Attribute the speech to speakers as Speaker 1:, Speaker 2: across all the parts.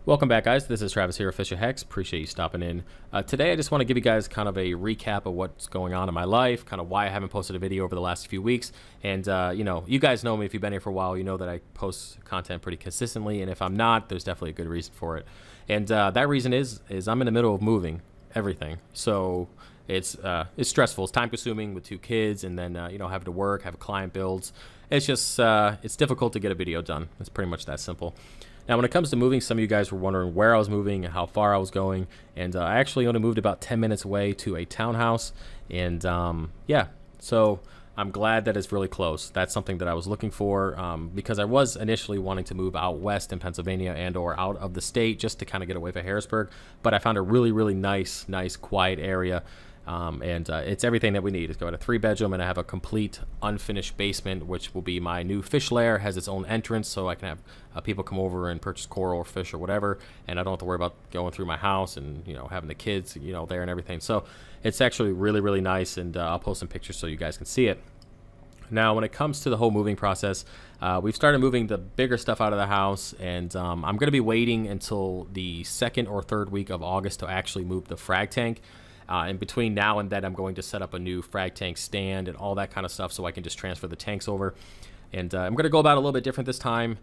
Speaker 1: Welcome back, guys. This is Travis here of Fisher Hex. Appreciate you stopping in. Today, I just want to give you guys kind of a recap of what's going on in my life, kind of why I haven't posted a video over the last few weeks. And, you guys know me. If you've been here for a while, you know that I post content pretty consistently. And if I'm not, there's definitely a good reason for it. And that reason is I'm in the middle of moving everything. So it's stressful. It's time consuming with 2 kids and then, having to work, have client builds. It's just, it's difficult to get a video done. It's pretty much that simple. Now, when it comes to moving, some of you guys were wondering where I was moving and how far I was going. And I actually only moved about 10 minutes away to a townhouse. And yeah, so I'm glad that it's really close. That's something that I was looking for because I was initially wanting to move out west in Pennsylvania and or out of the state just to kind of get away from Harrisburg. But I found a really, really nice, quiet area. It's everything that we need. It's got a 3-bedroom, and I have a complete unfinished basement, which will be my new fish lair. Has its own entrance, so I can have people come over and purchase coral or fish or whatever, and I don't have to worry about going through my house and having the kids there and everything. So it's actually really, really nice, and I'll post some pictures so you guys can see it. Now, when it comes to the whole moving process, we've started moving the bigger stuff out of the house, and I'm going to be waiting until the 2nd or 3rd week of August to actually move the frag tank. And between now and then, I'm going to set up a new frag tank stand and all that kind of stuff so I can just transfer the tanks over. And I'm going to go about it a little bit different this time,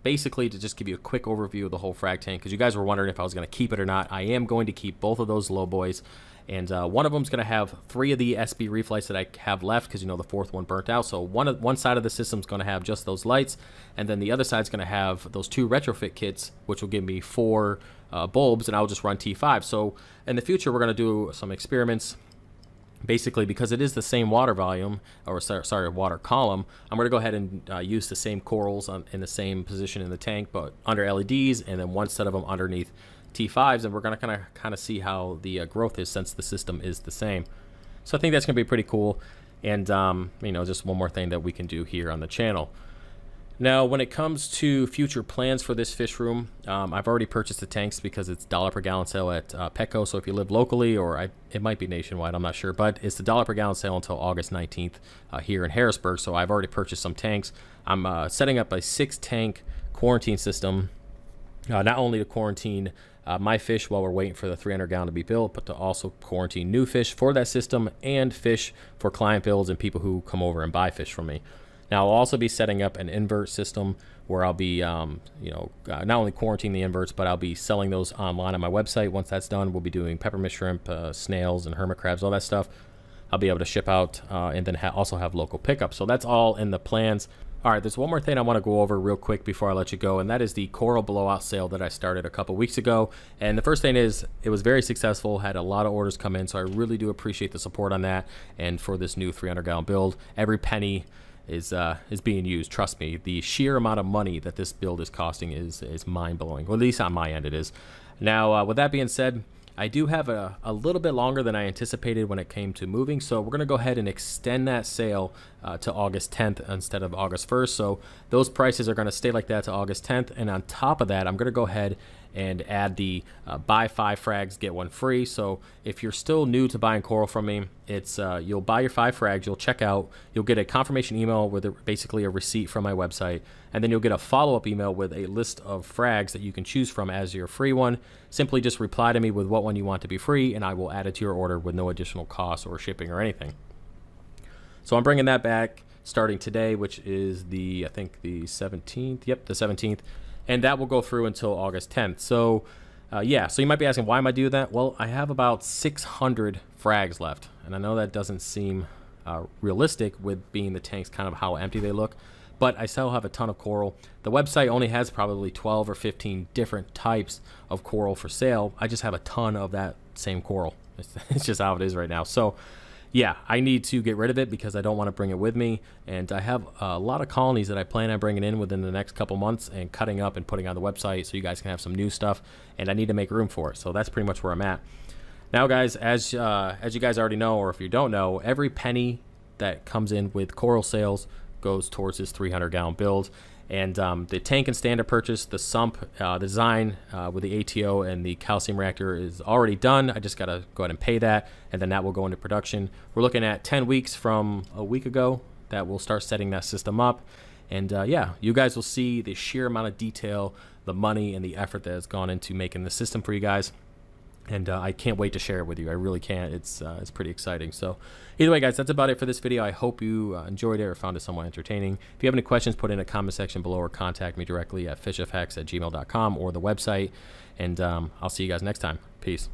Speaker 1: basically to just give you a quick overview of the whole frag tank, because you guys were wondering if I was going to keep it or not. I am going to keep both of those low boys, and one of them is going to have 3 of the SB reef lights that I have left because the 4th one burnt out. So one side of the system is going to have just those lights, and then the other side is going to have those 2 retrofit kits, which will give me 4 bulbs, and I'll just run T5. So in the future, we're going to do some experiments. Basically, because it is the same water volume, or sorry, water column, I'm going to go ahead and use the same corals in the same position in the tank, but under LEDs, and then one set of them underneath T5s, and we're going to kind of see how the growth is since the system is the same. So I think that's going to be pretty cool, and just one more thing that we can do here on the channel. Now, when it comes to future plans for this fish room, I've already purchased the tanks because it's $1 per gallon sale at Petco. So if you live locally, or it might be nationwide, I'm not sure, but it's the $1 per gallon sale until August 19th here in Harrisburg. So I've already purchased some tanks. I'm setting up a 6-tank quarantine system, not only to quarantine my fish while we're waiting for the 300 gallon to be built, but to also quarantine new fish for that system and fish for client builds and people who come over and buy fish from me. Now, I'll also be setting up an invert system where I'll be, not only quarantining the inverts, but I'll be selling those online on my website. Once that's done, we'll be doing peppermint shrimp, snails, and hermit crabs, all that stuff. I'll be able to ship out and then also have local pickups. So that's all in the plans. All right, there's one more thing I want to go over real quick before I let you go, and that is the coral blowout sale that I started a couple weeks ago. And the first thing is, it was very successful, had a lot of orders come in, so I really do appreciate the support on that. And for this new 300 gallon build, every penny is being used. Trust me, the sheer amount of money that this build is costing is mind-blowing. Well, at least on my end it is. Now, with that being said, I do have a little bit longer than I anticipated when it came to moving, so we're going to go ahead and extend that sale to August 10th instead of August 1st. So those prices are going to stay like that to August 10th, and on top of that, I'm going to go ahead and add the buy 5 frags, get 1 free. So if you're still new to buying coral from me, it's you'll buy your 5 frags, you'll check out, you'll get a confirmation email with basically a receipt from my website, and then you'll get a follow-up email with a list of frags that you can choose from as your free one. Simply just reply to me with what one you want to be free, and I will add it to your order with no additional cost or shipping or anything. So I'm bringing that back starting today, which is I think the 17th. Yep, the 17th. And that will go through until August 10th. So, yeah, so you might be asking, why am I doing that? Well, I have about 600 frags left. And I know that doesn't seem realistic with being the tanks kind of how empty they look. But I still have a ton of coral. The website only has probably 12 or 15 different types of coral for sale. I just have a ton of that same coral. It's just how it is right now. So, yeah, I need to get rid of it because I don't want to bring it with me. And I have a lot of colonies that I plan on bringing in within the next couple months and cutting up and putting on the website so you guys can have some new stuff. And I need to make room for it. So that's pretty much where I'm at. Now, guys, as you guys already know, or if you don't know, every penny that comes in with coral sales goes towards this 300 gallon build. And the tank and standard purchase, the sump, the design with the ATO and the calcium reactor is already done. I just got to go ahead and pay that, and then that will go into production. We're looking at 10 weeks from a week ago that we'll start setting that system up. And yeah, you guys will see the sheer amount of detail, the money, and the effort that has gone into making the system for you guys. And I can't wait to share it with you. I really can't. It's pretty exciting. So either way, guys, that's about it for this video. I hope you enjoyed it or found it somewhat entertaining. If you have any questions, put in a comment section below or contact me directly at fishofhex@gmail.com or the website. And I'll see you guys next time. Peace.